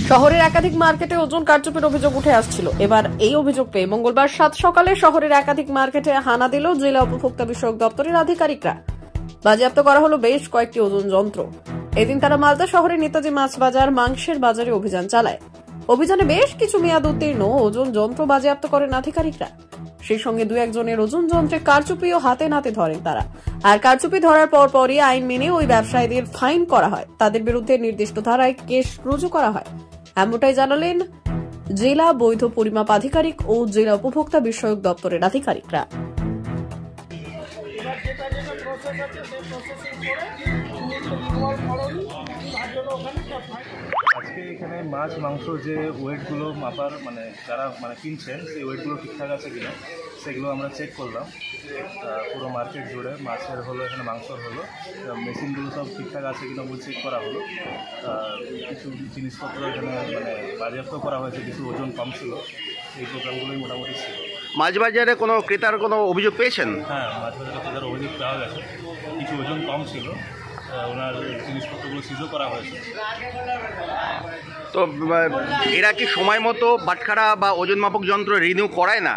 শহরের একাধিক মার্কেটে ওজন কারচুপির অভিযোগ উঠে আসছিল। এবার এই অভিযোগ পেয়ে মঙ্গলবার 7 সকালে শহরের একাধিক মার্কেটে হানা দিল জেলা উপভোক্তা বিষয়ক দপ্তরের আধিকারিকরা। বাজেয়াপ্ত করা হলো বেশ কয়েকটি ওজন যন্ত্র। এদিন তারা মালদা শহরের নেতাজি মাছ বাজার, মাংসের বাজারে অভিযান চালায়। অভিযানে বেশ কিছু মেয়াদ উত্তীর্ণ ওজন যন্ত্র বাজেয়াপ্ত করেন আধিকারিকরা। সেই সঙ্গে দু একজনের ওজন যন্ত্রে কারচুপিও হাতে নাতে ধরেন তারা। আর কারচুপি ধরার পরপরই আইন মেনে ওই ব্যবসায়ীদের ফাইন করা হয়, তাদের বিরুদ্ধে নির্দিষ্ট ধারায় কেস রুজু করা হয়। এমনটাই জানালেন জেলা বৈধ পরিমাপ আধিকারিক ও জেলা উপভোক্তা বিষয়ক দপ্তরের আধিকারিকরা। আজকে এখানে মাছ মাংস যে ওয়েটগুলো মাপার যারা কিনছেন সেই ওয়েটগুলো ঠিকঠাক আছে কিনা সেগুলো আমরা চেক করলাম। পুরো মার্কেট জুড়ে মাছের হলো, এখানে মাংসর হলো, মেশিনগুলো সব ঠিকঠাক আছে কিনা বলে চেক করা হলো। কিছু জিনিসপত্র এখানে বাজেয়াপ্ত করা হয়েছে, কিছু ওজন কম ছিল, এই প্রোগ্রামগুলোই মোটামুটি ছিল। মাছ বাজারে কোনো ক্রেতার কোনো অভিযোগ পেয়েছেন? হ্যাঁ, মাছ বাজারে ক্রেতার অভিযোগ পাওয়া গেছে, কিছু ওজন কম ছিল, ওনার জিনিসপত্রগুলো সিজও করা হয়েছে। তো এরা কি সময় মতো বাটখারা বা ওজন মাপক যন্ত্র রিনিউ করায় না?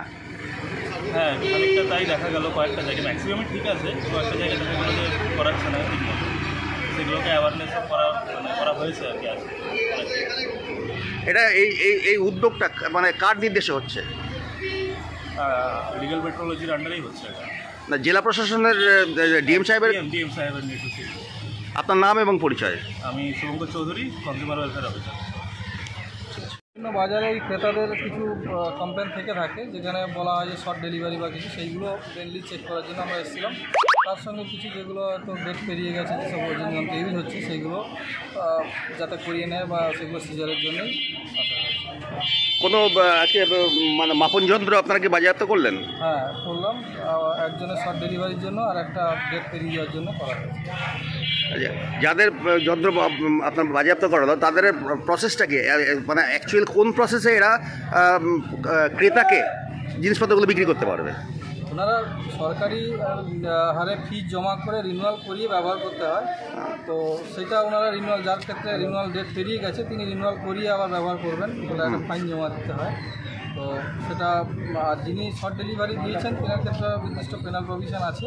হ্যাঁ, খানিকটা তাই দেখা গেল। কয়েকটা জায়গায় ম্যাক্সিমামই ঠিক আছে, কয়েকটা জায়গায় দেখা গেলো যে করাচ্ছে না ঠিক মতো, সেগুলোকে অ্যাওয়ারনেস করা হয়েছে আর কি। আছে এটা এই উদ্যোগটা কার নির্দেশে হচ্ছে? লিগ্যাল মেট্রোলজির আন্ডারেই হচ্ছে এটা। না, জেলা প্রশাসনের ডিএম সাহেবের নির্দেশে। আপনার নাম এবং পরিচয়? আমি Shubhankar Chowdhury, consumer welfare officer. বিভিন্ন বাজারে ক্রেতাদের কিছু কমপ্লেন থেকে থাকে, যেখানে বলা হয় যে শর্ট ডেলিভারি বা কিছু, সেইগুলো মেনলি চেক করার জন্য আমরা এসেছিলাম। তার সঙ্গে কিছু যেগুলো হয়তো ডেট পেরিয়ে গেছে, যেসব ওজন যন্ত্র ইউজ হচ্ছে সেইগুলো যাতে করিয়ে নেয় বা সেগুলো সিজারের জন্যই আসা হয়। কোনো আজকে মাপন যন্ত্র আপনারা কি বাজেয়াপ্ত করলেন? হ্যাঁ, করলাম। একজনের শর্ট ডেলিভারির জন্য আর একটা ডেট পেরিয়ে যাওয়ার জন্য করা হয়েছে। যাদের যন্ত্র আপনার বাজেয়াপ্ত করা হলো তাদের প্রসেসটা কি, অ্যাকচুয়াল কোন প্রসেসে এরা ক্রেতাকে জিনিসপত্রগুলো বিক্রি করতে পারবে? ওনারা সরকারি হারে ফিজ জমা করে রিনিউয়াল করিয়ে ব্যবহার করতে হয়। তো সেটা ওনারা রিনিউয়াল, যার ক্ষেত্রে রিনিউয়াল ডেট পেরিয়ে গেছে তিনি রিনিউয়াল করিয়ে আবার ব্যবহার করবেন বলে একটা ফাইন জমা দিতে হয়। তো সেটা, আর যিনি শর্ট ডেলিভারি দিয়েছেন তেনার ক্ষেত্রে নির্দিষ্ট পেনাল প্রভিশন আছে।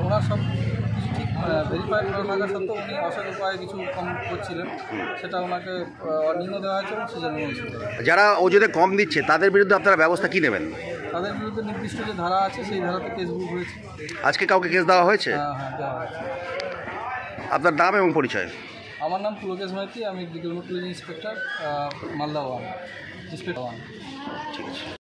ওনার সব কিছু ঠিক ভেরিফাইড করা থাকা সত্ত্বেও উনি অসৎ উপায়ে কিছু কম করছিলেন, সেটা ওনাকে অনিয়ম দেওয়া হয়েছে এবং সেজন্য যারা ওজনে কম দিচ্ছে তাদের বিরুদ্ধে আপনারা ব্যবস্থা কী নেবেন? তাদের বিরুদ্ধে নির্দিষ্ট যে ধারা আছে সেই ধারাতে কেস বুক হয়েছে। আজকে কাউকে কেস দেওয়া হয়েছে? হ্যাঁ, দেওয়া হয়েছে। আপনার নাম এবং পরিচয়? আমার নাম পুলকেশ মাইতি, আমি ডিগ্রি ইন্সপেক্টর, মালদা 1, ইন্সপেক্টর 1। ঠিক আছে।